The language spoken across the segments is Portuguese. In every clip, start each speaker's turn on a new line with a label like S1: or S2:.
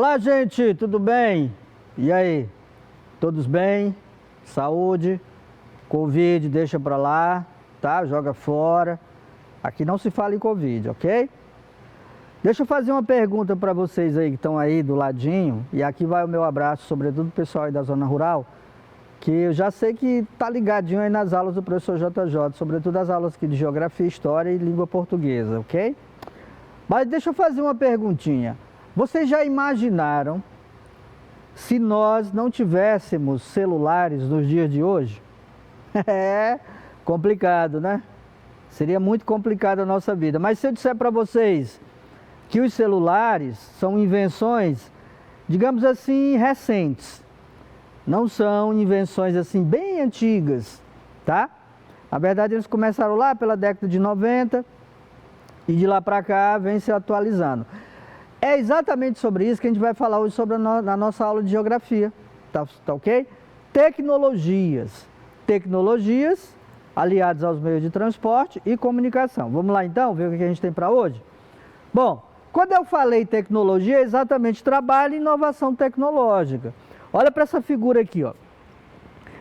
S1: Olá, gente, tudo bem? E aí? Todos bem? Saúde? Covid, deixa pra lá, tá? Joga fora. Aqui não se fala em Covid, ok? Deixa eu fazer uma pergunta para vocês aí que estão aí do ladinho. E aqui vai o meu abraço, sobretudo o pessoal aí da zona rural, que eu já sei que tá ligadinho aí nas aulas do professor JJ, sobretudo as aulas aqui de Geografia, História e Língua Portuguesa, ok? Mas deixa eu fazer uma perguntinha. Vocês já imaginaram se nós não tivéssemos celulares nos dias de hoje? É complicado, né? Seria muito complicado a nossa vida. Mas se eu disser para vocês que os celulares são invenções, digamos assim, recentes, não são invenções assim bem antigas, tá? Na verdade eles começaram lá pela década de 90 e de lá para cá vem se atualizando. É exatamente sobre isso que a gente vai falar hoje na nossa aula de geografia, tá ok? Tecnologias aliadas aos meios de transporte e comunicação. Vamos lá então, ver o que a gente tem para hoje? Bom, quando eu falei tecnologia, é exatamente trabalho e inovação tecnológica. Olha para essa figura aqui, ó.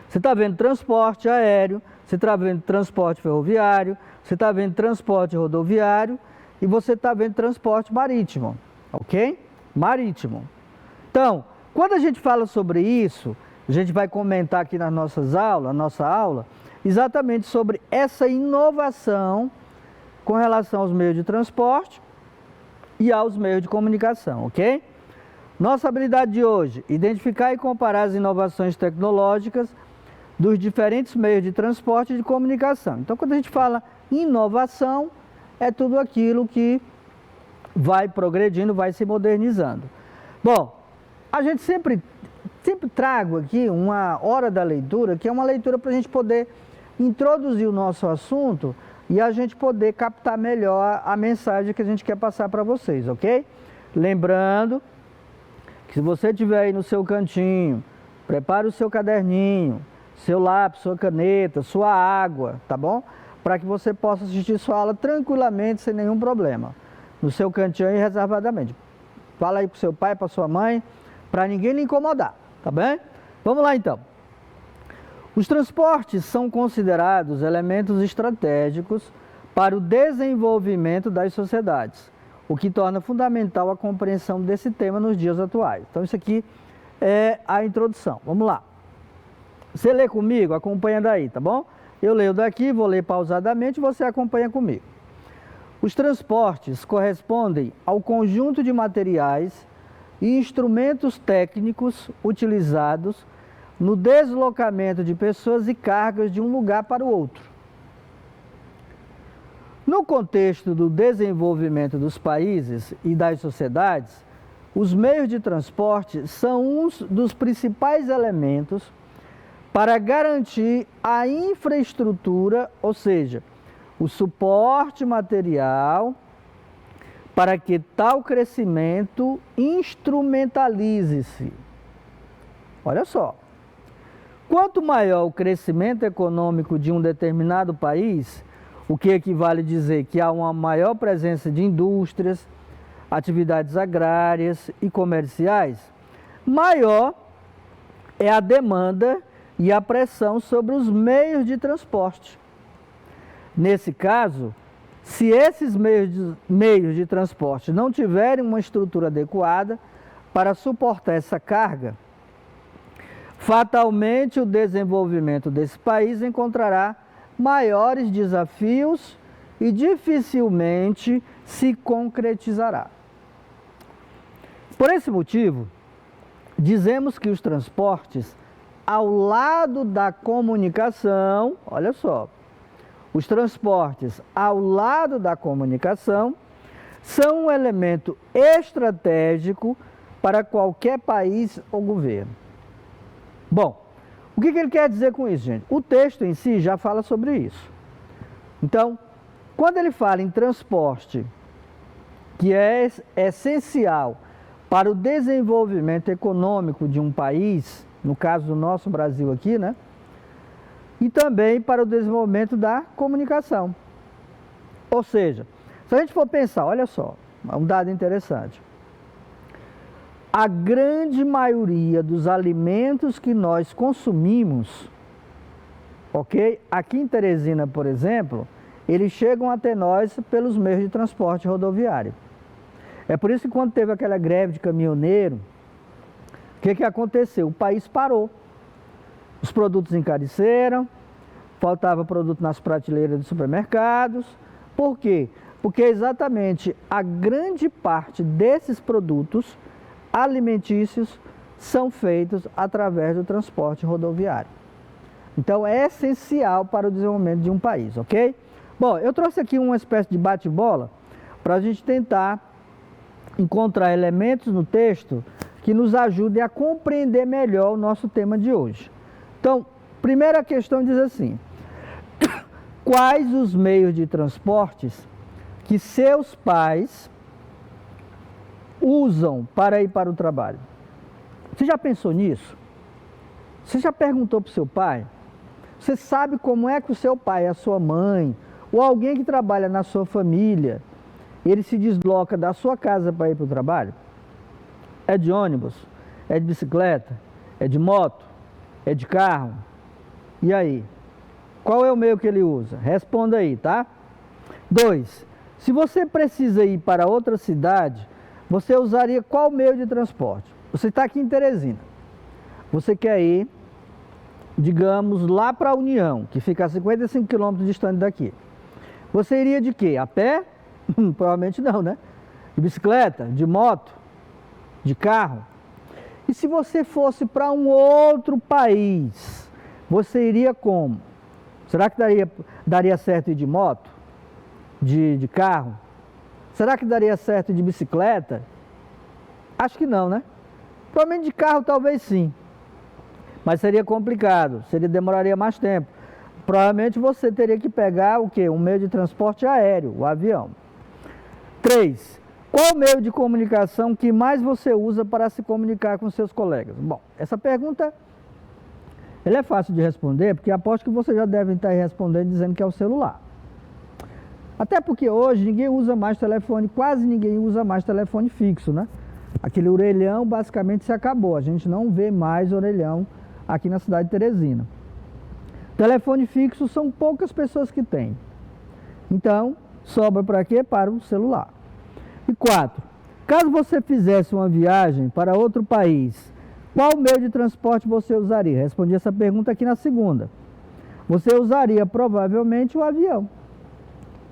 S1: Você está vendo transporte aéreo, você está vendo transporte ferroviário, você está vendo transporte rodoviário e você está vendo transporte marítimo, ok? Marítimo. Então, quando a gente fala sobre isso, a gente vai comentar aqui nas nossas aulas, nossa aula, exatamente sobre essa inovação com relação aos meios de transporte e aos meios de comunicação, ok? Nossa habilidade de hoje, identificar e comparar as inovações tecnológicas dos diferentes meios de transporte e de comunicação. Então, quando a gente fala inovação, é tudo aquilo que vai progredindo, vai se modernizando. Bom, a gente sempre trago aqui uma hora da leitura, que é uma leitura para a gente poder introduzir o nosso assunto e a gente poder captar melhor a mensagem que a gente quer passar para vocês, ok? Lembrando que se você estiver aí no seu cantinho, prepare o seu caderninho, seu lápis, sua caneta, sua água, tá bom? Para que você possa assistir sua aula tranquilamente, sem nenhum problema. No seu cantinho aí, reservadamente. Fala aí pro seu pai, para sua mãe, para ninguém lhe incomodar, tá bem? Vamos lá então. Os transportes são considerados elementos estratégicos para o desenvolvimento das sociedades, o que torna fundamental a compreensão desse tema nos dias atuais. Então isso aqui é a introdução. Vamos lá. Você lê comigo? Acompanha daí, tá bom? Eu leio daqui, vou ler pausadamente e você acompanha comigo. Os transportes correspondem ao conjunto de materiais e instrumentos técnicos utilizados no deslocamento de pessoas e cargas de um lugar para o outro. No contexto do desenvolvimento dos países e das sociedades, os meios de transporte são um dos principais elementos para garantir a infraestrutura, ou seja, o suporte material para que tal crescimento instrumentalize-se. Olha só. Quanto maior o crescimento econômico de um determinado país, o que equivale a dizer que há uma maior presença de indústrias, atividades agrárias e comerciais, maior é a demanda e a pressão sobre os meios de transporte. Nesse caso, se esses meios de transporte não tiverem uma estrutura adequada para suportar essa carga, fatalmente o desenvolvimento desse país encontrará maiores desafios e dificilmente se concretizará. Por esse motivo, dizemos que os transportes, ao lado da comunicação, olha só, os transportes ao lado da comunicação são um elemento estratégico para qualquer país ou governo. Bom, o que ele quer dizer com isso, gente? O texto em si já fala sobre isso. Então, quando ele fala em transporte, que é essencial para o desenvolvimento econômico de um país, no caso do nosso Brasil aqui, né? E também para o desenvolvimento da comunicação. Ou seja, se a gente for pensar, olha só, um dado interessante. a grande maioria dos alimentos que nós consumimos, ok? Aqui em Teresina, por exemplo, eles chegam até nós pelos meios de transporte rodoviário. É por isso que quando teve aquela greve de caminhoneiro, o que aconteceu? O país parou. Os produtos encareceram, faltava produto nas prateleiras dos supermercados. Por quê? Porque exatamente a grande parte desses produtos alimentícios são feitos através do transporte rodoviário. Então é essencial para o desenvolvimento de um país, ok? Bom, eu trouxe aqui uma espécie de bate-bola para a gente tentar encontrar elementos no texto que nos ajudem a compreender melhor o nosso tema de hoje. Então, primeira questão diz assim: quais os meios de transportes que seus pais usam para ir para o trabalho? Você já pensou nisso? Você já perguntou para o seu pai? Você sabe como é que o seu pai, a sua mãe, ou alguém que trabalha na sua família, ele se desloca da sua casa para ir para o trabalho? É de ônibus? É de bicicleta? É de moto? É de carro? E aí? Qual é o meio que ele usa? Responda aí, tá? 2. Se você precisa ir para outra cidade, você usaria qual meio de transporte? Você está aqui em Teresina. Você quer ir, digamos, lá para a União, que fica a 55 quilômetros distante daqui. Você iria de quê? A pé? Provavelmente não, né? De bicicleta? De moto? De carro? E se você fosse para um outro país, você iria como? Será que daria certo ir de moto? De carro? Será que daria certo ir de bicicleta? Acho que não, né? Provavelmente de carro talvez sim. Mas seria complicado, demoraria mais tempo. Provavelmente você teria que pegar o quê? Um meio de transporte aéreo, o avião. 3. Qual o meio de comunicação que mais você usa para se comunicar com seus colegas? Bom, essa pergunta ela é fácil de responder, porque aposto que você já deve estar respondendo dizendo que é o celular. Até porque hoje ninguém usa mais telefone, quase ninguém usa mais telefone fixo, né? Aquele orelhão basicamente se acabou, a gente não vê mais orelhão aqui na cidade de Teresina. Telefone fixo são poucas pessoas que têm. Então, sobra para quê? Para o celular. E 4. Caso você fizesse uma viagem para outro país, qual meio de transporte você usaria? Respondi essa pergunta aqui na segunda. Você usaria provavelmente o avião.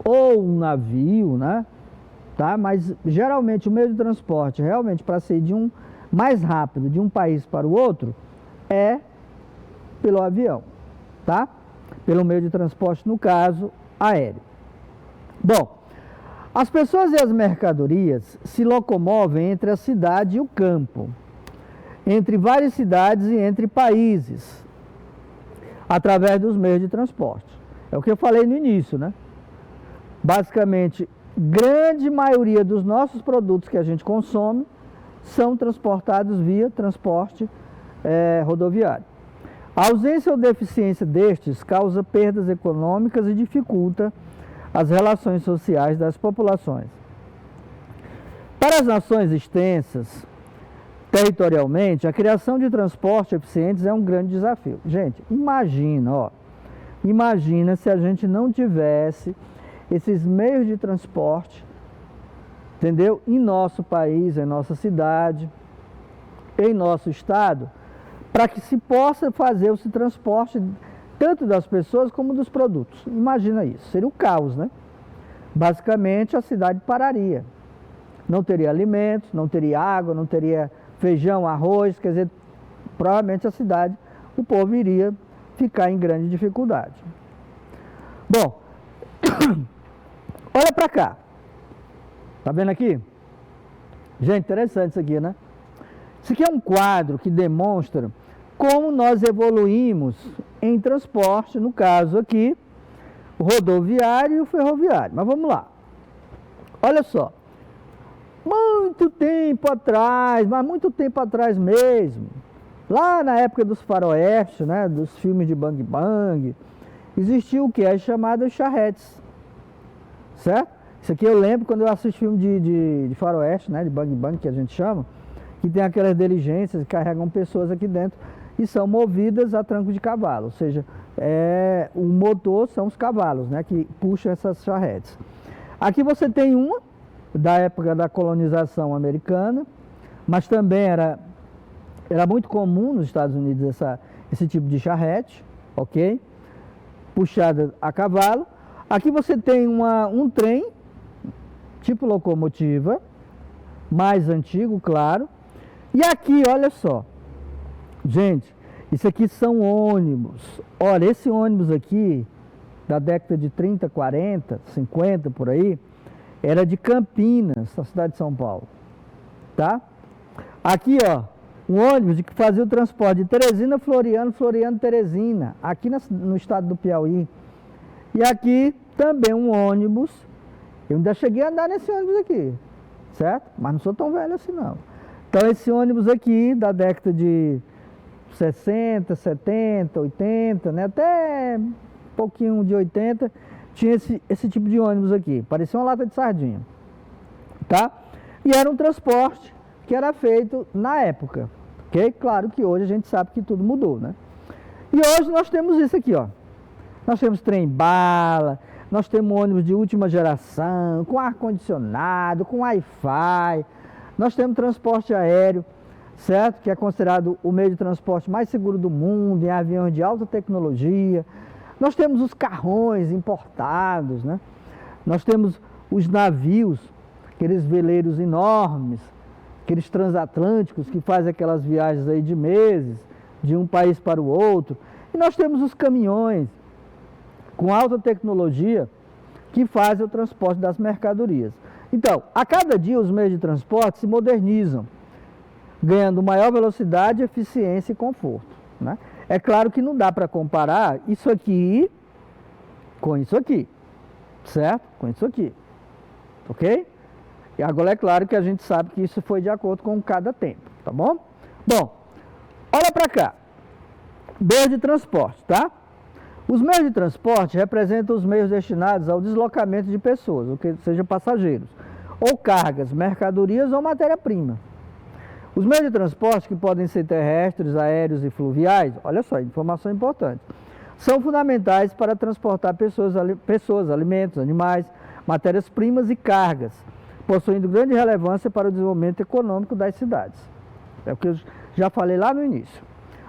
S1: Ou um navio, né? Tá? Mas geralmente o meio de transporte, realmente para ser mais rápido de um país para o outro, é pelo avião, tá? Pelo meio de transporte, no caso, aéreo. Bom, as pessoas e as mercadorias se locomovem entre a cidade e o campo, entre várias cidades e entre países, através dos meios de transporte. É o que eu falei no início, né? Basicamente, grande maioria dos nossos produtos que a gente consome são transportados via transporte rodoviário. A ausência ou deficiência destes causa perdas econômicas e dificulta as relações sociais das populações. Para as nações extensas, territorialmente, a criação de transportes eficientes é um grande desafio. Gente, imagina se a gente não tivesse esses meios de transporte, entendeu? Em nosso país, em nossa cidade, em nosso estado, para que se possa fazer esse transporte tanto das pessoas como dos produtos. Imagina isso, seria o caos, né? Basicamente a cidade pararia. Não teria alimentos, não teria água, não teria feijão, arroz, quer dizer, provavelmente a cidade, o povo iria ficar em grande dificuldade. Bom, olha para cá. Tá vendo aqui? Gente, interessante isso aqui, né? Isso aqui é um quadro que demonstra como nós evoluímos em transporte, no caso aqui, o rodoviário e o ferroviário. Mas vamos lá. Olha só. Muito tempo atrás, mas muito tempo atrás mesmo, lá na época dos faroestes, né, dos filmes de Bang Bang, existiu o que? As chamadas charretes, certo? Isso aqui eu lembro quando eu assisto filme de faroeste, né, de Bang Bang, que a gente chama, que tem aquelas diligências que carregam pessoas aqui dentro e são movidas a tranco de cavalo, ou seja, o motor são os cavalos, né, que puxam essas charretes. Aqui você tem uma da época da colonização americana, mas também era muito comum nos Estados Unidos esse tipo de charrete, ok? Puxada a cavalo. Aqui você tem um trem, tipo locomotiva, mais antigo, claro. E aqui, olha só, gente, isso aqui são ônibus. Olha, esse ônibus aqui, da década de 30, 40, 50, por aí, era de Campinas, na cidade de São Paulo, tá? Aqui, ó, um ônibus que fazia o transporte de Teresina, Floriano, Floriano, Teresina, aqui no estado do Piauí. E aqui também um ônibus, eu ainda cheguei a andar nesse ônibus aqui, certo? Mas não sou tão velho assim não. Então esse ônibus aqui, da década de 60, 70, 80, né? Até um pouquinho de 80, tinha esse tipo de ônibus aqui, parecia uma lata de sardinha, tá? E era um transporte que era feito na época, ok? Claro que hoje a gente sabe que tudo mudou, né? E hoje nós temos isso aqui, ó. Nós temos trem-bala, nós temos ônibus de última geração, com ar-condicionado, com Wi-Fi, nós temos transporte aéreo, certo? Que é considerado o meio de transporte mais seguro do mundo, em aviões de alta tecnologia. Nós temos os carrões importados, né? Nós temos os navios, aqueles veleiros enormes, aqueles transatlânticos que fazem aquelas viagens aí de meses, de um país para o outro. E nós temos os caminhões com alta tecnologia que fazem o transporte das mercadorias. Então, a cada dia os meios de transporte se modernizam, ganhando maior velocidade, eficiência e conforto, né? É claro que não dá para comparar isso aqui com isso aqui, certo? Com isso aqui, ok? E agora é claro que a gente sabe que isso foi de acordo com cada tempo, tá bom? Bom, olha para cá, meios de transporte, tá? Os meios de transporte representam os meios destinados ao deslocamento de pessoas, ou que seja passageiros, ou cargas, mercadorias ou matéria-prima. Os meios de transporte, que podem ser terrestres, aéreos e fluviais, olha só, informação importante, são fundamentais para transportar pessoas, alimentos, animais, matérias-primas e cargas, possuindo grande relevância para o desenvolvimento econômico das cidades. É o que eu já falei lá no início.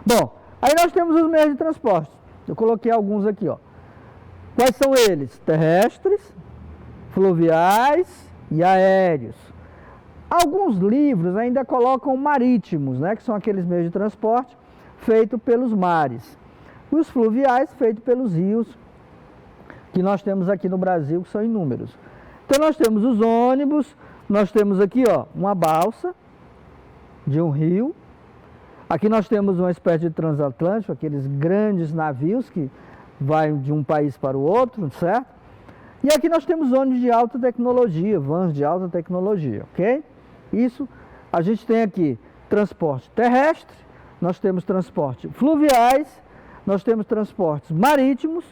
S1: Bom, aí nós temos os meios de transporte. Eu coloquei alguns aqui, ó. Quais são eles? Terrestres, fluviais e aéreos. Alguns livros ainda colocam marítimos, né, que são aqueles meios de transporte feitos pelos mares. Os fluviais feitos pelos rios, que nós temos aqui no Brasil, que são inúmeros. Então nós temos os ônibus, nós temos aqui, ó, uma balsa de um rio. Aqui nós temos uma espécie de transatlântico, aqueles grandes navios que vai de um país para o outro, certo? E aqui nós temos ônibus de alta tecnologia, vans de alta tecnologia, ok? Isso, a gente tem aqui transporte terrestre, nós temos transporte fluviais, nós temos transportes marítimos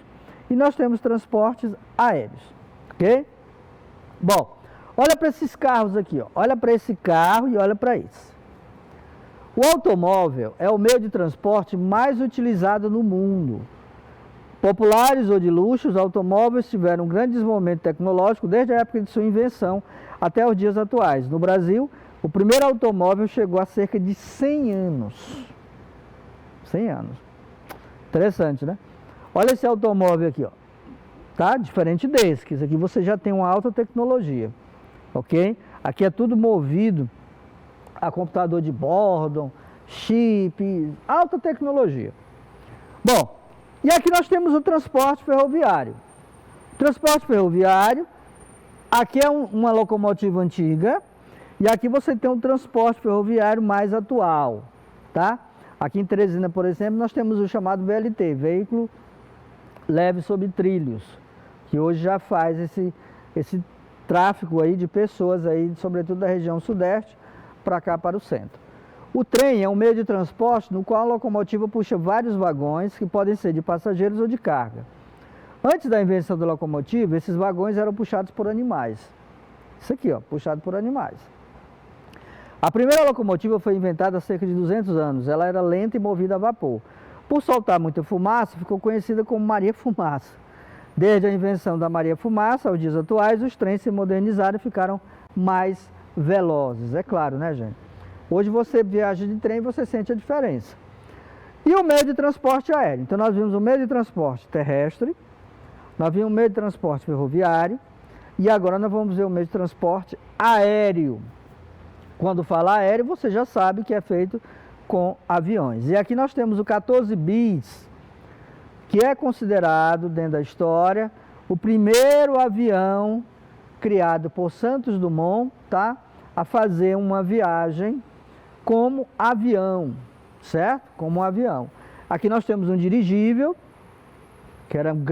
S1: e nós temos transportes aéreos, ok? Bom, olha para esses carros aqui, ó. Olha para esse carro e olha para esse. O automóvel é o meio de transporte mais utilizado no mundo. Populares ou de luxo, os automóveis tiveram um grande desenvolvimento tecnológico desde a época de sua invenção até os dias atuais. No Brasil, o primeiro automóvel chegou a cerca de 100 anos. 100 anos. Interessante, né? Olha esse automóvel aqui, ó. Tá? Diferente desse, que esse aqui você já tem uma alta tecnologia, ok? Aqui é tudo movido a computador de bordo, chip, alta tecnologia. Bom, e aqui nós temos o transporte ferroviário. Transporte ferroviário, aqui é uma locomotiva antiga, e aqui você tem um transporte ferroviário mais atual, tá? Aqui em Teresina, por exemplo, nós temos o chamado VLT, Veículo Leve sobre Trilhos, que hoje já faz esse tráfego aí de pessoas aí, sobretudo da região sudeste, para cá, para o centro. O trem é um meio de transporte no qual a locomotiva puxa vários vagões que podem ser de passageiros ou de carga. Antes da invenção da locomotiva, esses vagões eram puxados por animais. Isso aqui, ó, puxado por animais. A primeira locomotiva foi inventada há cerca de 200 anos. Ela era lenta e movida a vapor. Por soltar muita fumaça, ficou conhecida como Maria Fumaça. Desde a invenção da Maria Fumaça aos dias atuais, os trens se modernizaram e ficaram mais velozes. É claro, né, gente? Hoje você viaja de trem e você sente a diferença. E o meio de transporte aéreo? Então nós vimos o meio de transporte terrestre, nós vimos o meio de transporte ferroviário e agora nós vamos ver o meio de transporte aéreo. Quando fala aéreo, você já sabe que é feito com aviões. E aqui nós temos o 14 bis, que é considerado, dentro da história, o primeiro avião criado por Santos Dumont, tá? A fazer uma viagem como avião, certo? Como um avião. Aqui nós temos um dirigível, que era um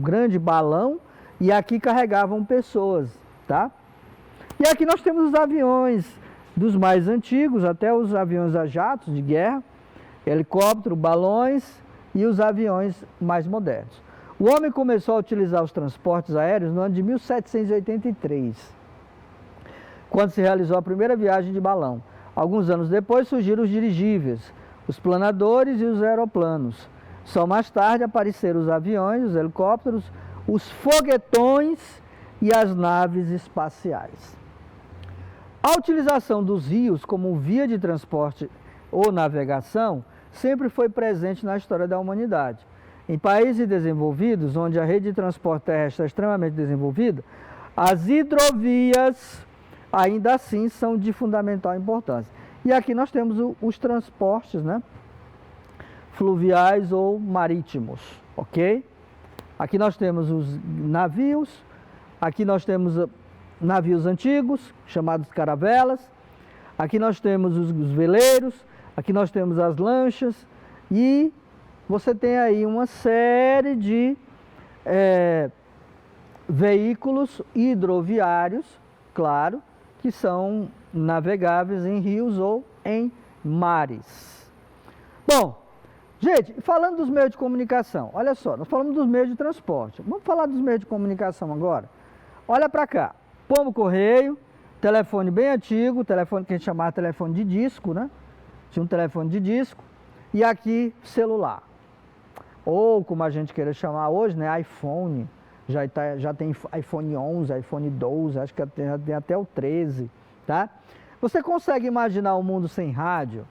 S1: grande balão, e aqui carregavam pessoas, tá? E aqui nós temos os aviões dos mais antigos, até os aviões a jatos de guerra, helicóptero, balões e os aviões mais modernos. O homem começou a utilizar os transportes aéreos no ano de 1783, quando se realizou a primeira viagem de balão. Alguns anos depois surgiram os dirigíveis, os planadores e os aeroplanos. Só mais tarde apareceram os aviões, os helicópteros, os foguetões e as naves espaciais. A utilização dos rios como via de transporte ou navegação sempre foi presente na história da humanidade. Em países desenvolvidos, onde a rede de transporte terrestre é extremamente desenvolvida, as hidrovias ainda assim são de fundamental importância. E aqui nós temos os transportes, né, fluviais ou marítimos, ok? Aqui nós temos os navios, aqui nós temos navios antigos, chamados caravelas, aqui nós temos os veleiros, aqui nós temos as lanchas e você tem aí uma série de veículos hidroviários, claro, que são navegáveis em rios ou em mares. Bom, gente, falando dos meios de comunicação, olha só, nós falamos dos meios de transporte. Vamos falar dos meios de comunicação agora? Olha para cá, pombo-correio, telefone bem antigo, telefone que a gente chamava de telefone de disco, né? Tinha um telefone de disco e aqui celular. Ou como a gente queira chamar hoje, né? iPhone. Já tem iPhone 11, iPhone 12, acho que tem até o 13, tá? Você consegue imaginar um mundo sem rádio,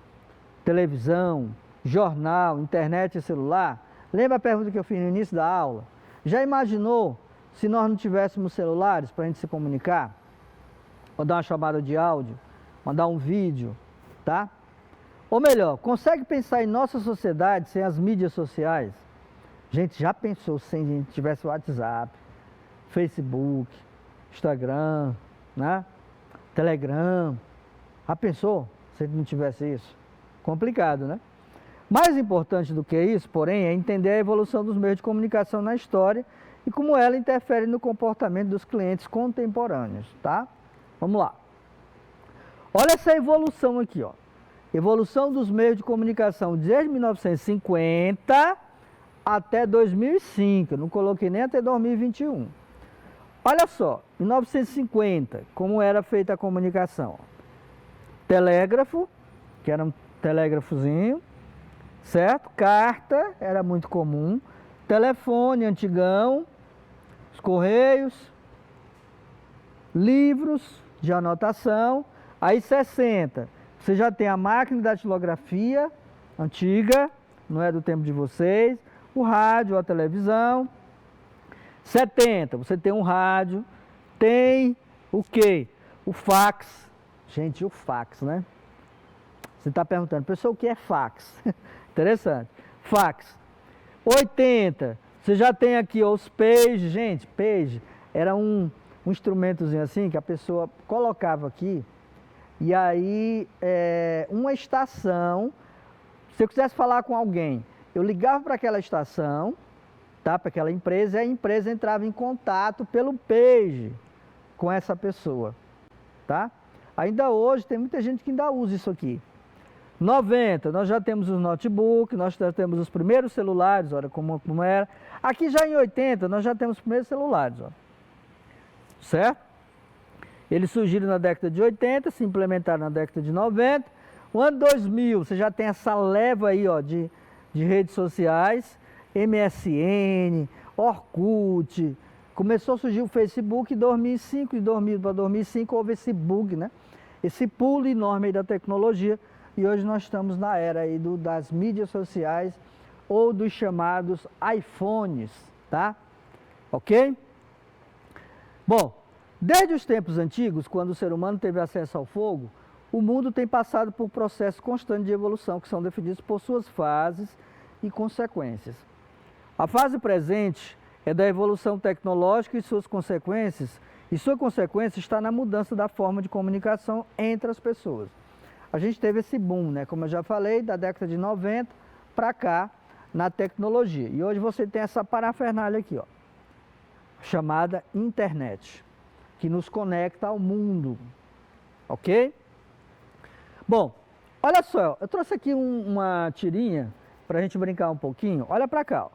S1: televisão, jornal, internet e celular? Lembra a pergunta que eu fiz no início da aula? Já imaginou se nós não tivéssemos celulares para a gente se comunicar? Mandar uma chamada de áudio, mandar um vídeo, tá? Ou melhor, consegue pensar em nossa sociedade sem as mídias sociais? Gente, já pensou se a gente tivesse WhatsApp, Facebook, Instagram, né? Telegram? Já pensou se a gente não tivesse isso? Complicado, né? Mais importante do que isso, porém, é entender a evolução dos meios de comunicação na história e como ela interfere no comportamento dos clientes contemporâneos, tá? Vamos lá. Olha essa evolução aqui, ó. Evolução dos meios de comunicação desde 1950 até 2005. Eu não coloquei nem até 2021. Olha só, 1950, como era feita a comunicação. Telégrafo, que era um telégrafozinho, certo? Carta, era muito comum. Telefone, antigão. Os correios. Livros de anotação. Aí 60, você já tem a máquina da datilografia, antiga, não é do tempo de vocês. O rádio, a televisão. 70, você tem um rádio. Tem o quê? O fax. Gente, o fax, né? Você está perguntando, pessoal, o que é fax? Interessante. Fax. 80, você já tem aqui os page. Gente, page era um instrumentozinho assim que a pessoa colocava aqui. E aí, uma estação, se eu quisesse falar com alguém, eu ligava para aquela estação, tá, para aquela empresa, e a empresa entrava em contato pelo page com essa pessoa, tá? Ainda hoje tem muita gente que ainda usa isso aqui. 90, nós já temos os notebooks, nós já temos os primeiros celulares, olha como era. Aqui já em 80, nós já temos os primeiros celulares, ó. Certo? Eles surgiram na década de 80, se implementaram na década de 90. O ano 2000, você já tem essa leva aí, ó, de redes sociais, MSN, Orkut. Começou a surgir o Facebook em 2005, de 2000 para 2005 houve esse bug, né? Esse pulo enorme aí da tecnologia. E hoje nós estamos na era aí das mídias sociais ou dos chamados iPhones, tá? Ok? Bom, desde os tempos antigos, quando o ser humano teve acesso ao fogo, o mundo tem passado por processos constantes de evolução que são definidos por suas fases e consequências. A fase presente é da evolução tecnológica e sua consequência está na mudança da forma de comunicação entre as pessoas. A gente teve esse boom, né, como eu já falei, da década de 90 para cá na tecnologia. E hoje você tem essa parafernália aqui, ó, chamada internet, que nos conecta ao mundo, ok? Bom, olha só, eu trouxe aqui uma tirinha para a gente brincar um pouquinho. Olha para cá, ó.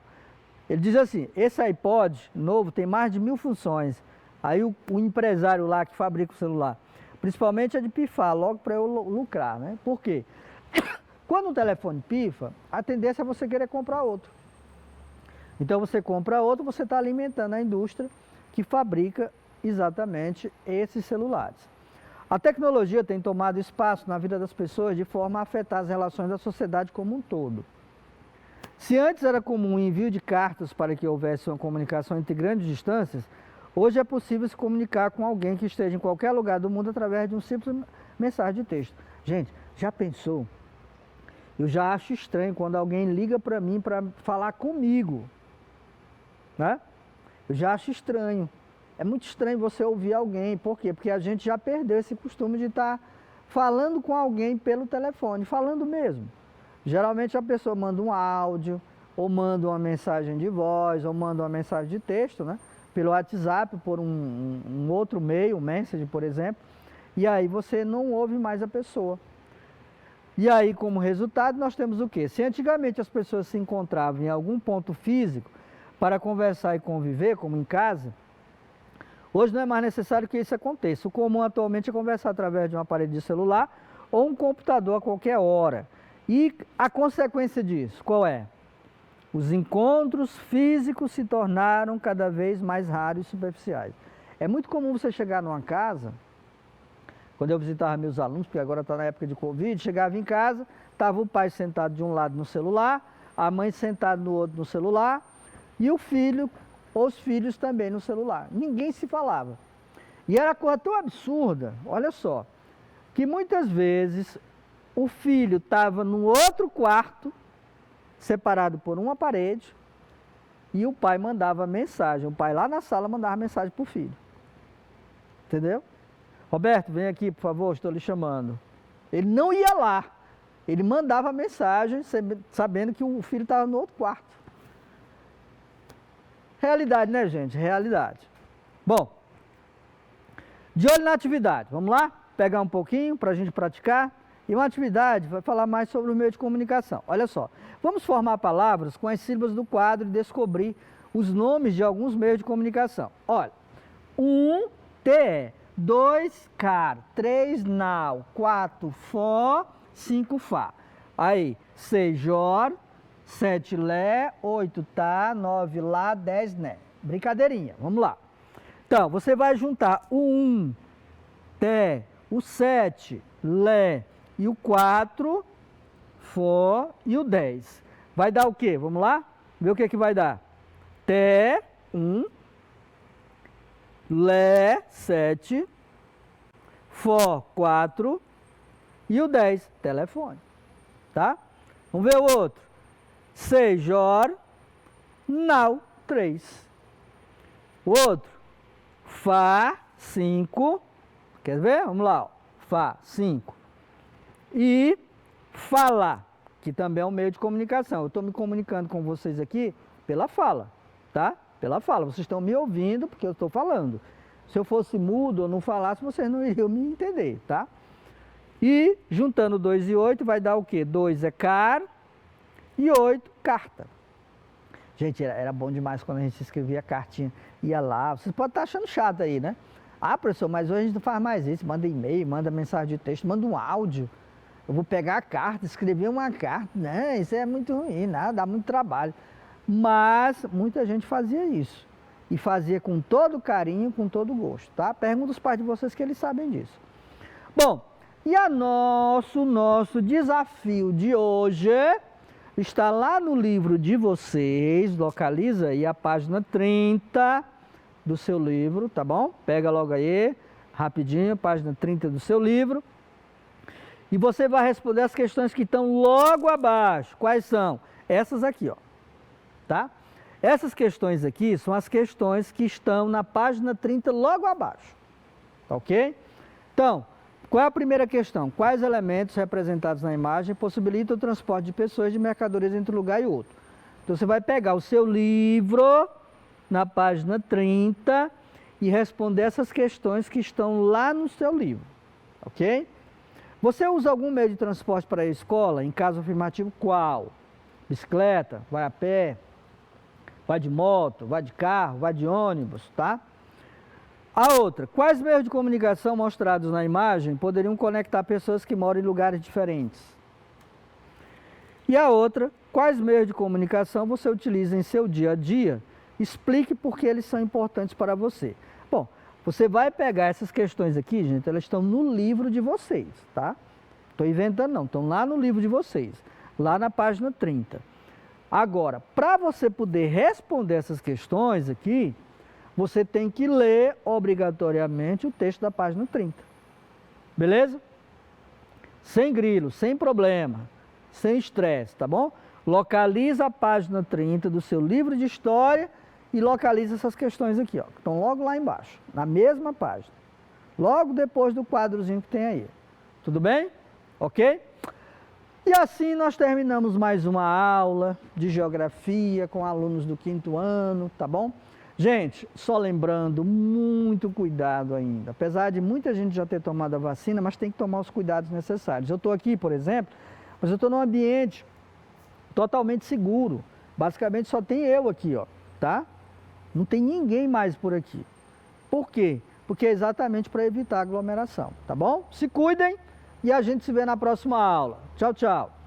S1: Ele diz assim, esse iPod novo tem mais de 1000 funções. Aí o empresário lá que fabrica o celular, principalmente é de pifar, logo para eu lucrar, né? Por quê? Quando um telefone pifa, a tendência é você querer comprar outro. Então você compra outro, você está alimentando a indústria que fabrica exatamente esses celulares. A tecnologia tem tomado espaço na vida das pessoas de forma a afetar as relações da sociedade como um todo. Se antes era comum o envio de cartas para que houvesse uma comunicação entre grandes distâncias, hoje é possível se comunicar com alguém que esteja em qualquer lugar do mundo através de um simples mensagem de texto. Gente, já pensou? Eu já acho estranho quando alguém liga para mim para falar comigo, né? Eu já acho estranho. É muito estranho você ouvir alguém. Por quê? Porque a gente já perdeu esse costume de estar falando com alguém pelo telefone, falando mesmo. Geralmente a pessoa manda um áudio, ou manda uma mensagem de voz, ou manda uma mensagem de texto, né? Pelo WhatsApp, por um outro meio, um Messenger, por exemplo. E aí você não ouve mais a pessoa. E aí, como resultado, nós temos o quê? Se antigamente as pessoas se encontravam em algum ponto físico para conversar e conviver, como em casa, hoje não é mais necessário que isso aconteça. O comum atualmente é conversar através de um aparelho de celular ou um computador a qualquer hora. E a consequência disso, qual é? Os encontros físicos se tornaram cada vez mais raros e superficiais. É muito comum você chegar numa casa, quando eu visitava meus alunos, porque agora está na época de Covid, chegava em casa, estava o pai sentado de um lado no celular, a mãe sentada no outro no celular, e o filho, os filhos também no celular. Ninguém se falava. E era coisa tão absurda, olha só, que muitas vezes o filho estava num outro quarto, separado por uma parede, e o pai mandava mensagem. O pai lá na sala mandava mensagem para o filho. Entendeu? Roberto, vem aqui, por favor, estou lhe chamando. Ele não ia lá. Ele mandava mensagem, sabendo que o filho estava no outro quarto. Realidade, né, gente? Realidade. Bom, de olho na atividade. Vamos lá? Pegar um pouquinho para a gente praticar. E uma atividade vai falar mais sobre o meio de comunicação. Olha só, vamos formar palavras com as sílabas do quadro e descobrir os nomes de alguns meios de comunicação. Olha, 1, TE, 2, CAR, 3, NAU, 4, FO, 5, FA. Aí, 6, JOR, 7, LÉ, 8, TÁ, 9, LÁ, 10, NÉ. Brincadeirinha, vamos lá. Então, você vai juntar o 1, TE, o 7, LÉ, e o 4, FO e o 10. Vai dar o quê? Vamos lá? Ver o que vai dar. TE, 1, LÉ, 7, FO, 4 e o 10, telefone. Tá? Vamos ver o outro. 6, JOR, NAU, 3. O outro. FA, 5. Quer ver? Vamos lá. Ó. FA, 5. E falar, que também é um meio de comunicação. Eu estou me comunicando com vocês aqui pela fala, tá? Pela fala. Vocês estão me ouvindo porque eu estou falando. Se eu fosse mudo ou não falasse, vocês não iriam me entender, tá? E juntando 2 e 8 vai dar o quê? 2 é CAR e 8, carta. Gente, era bom demais quando a gente escrevia cartinha. Ia lá, vocês podem estar achando chato aí, né? Ah, professor, mas hoje a gente não faz mais isso. Manda e-mail, manda mensagem de texto, manda um áudio. Eu vou pegar a carta, escrever uma carta. Não, isso é muito ruim, nada, dá muito trabalho. Mas muita gente fazia isso. E fazia com todo carinho, com todo gosto, tá? Pergunta os pais de vocês que eles sabem disso. Bom, e nosso desafio de hoje está lá no livro de vocês. Localiza aí a página 30 do seu livro, tá bom? Pega logo aí, rapidinho, página 30 do seu livro. E você vai responder as questões que estão logo abaixo. Quais são? Essas aqui, ó. Tá? Essas questões aqui são as questões que estão na página 30 logo abaixo. Tá ok? Então, qual é a primeira questão? Quais elementos representados na imagem possibilitam o transporte de pessoas e de mercadorias entre um lugar e outro? Então você vai pegar o seu livro na página 30 e responder essas questões que estão lá no seu livro. Ok? Você usa algum meio de transporte para a escola? Em caso afirmativo, qual? Bicicleta? Vai a pé? Vai de moto? Vai de carro? Vai de ônibus? Tá? A outra, quais meios de comunicação mostrados na imagem poderiam conectar pessoas que moram em lugares diferentes? E a outra, quais meios de comunicação você utiliza em seu dia a dia? Explique por que eles são importantes para você. Bom, você vai pegar essas questões aqui, gente, elas estão no livro de vocês, tá? Estou inventando não, estão lá no livro de vocês, lá na página 30. Agora, para você poder responder essas questões aqui, você tem que ler obrigatoriamente o texto da página 30. Beleza? Sem grilo, sem problema, sem estresse, tá bom? Localiza a página 30 do seu livro de história e localiza essas questões aqui, ó, que estão logo lá embaixo, na mesma página. Logo depois do quadrozinho que tem aí. Tudo bem? Ok? E assim nós terminamos mais uma aula de geografia com alunos do 5º ano, tá bom? Gente, só lembrando, muito cuidado ainda. Apesar de muita gente já ter tomado a vacina, mas tem que tomar os cuidados necessários. Eu estou aqui, por exemplo, mas eu estou num ambiente totalmente seguro. Basicamente só tem eu aqui, ó, tá? Não tem ninguém mais por aqui. Por quê? Porque é exatamente para evitar aglomeração, tá bom? Se cuidem e a gente se vê na próxima aula. Tchau, tchau.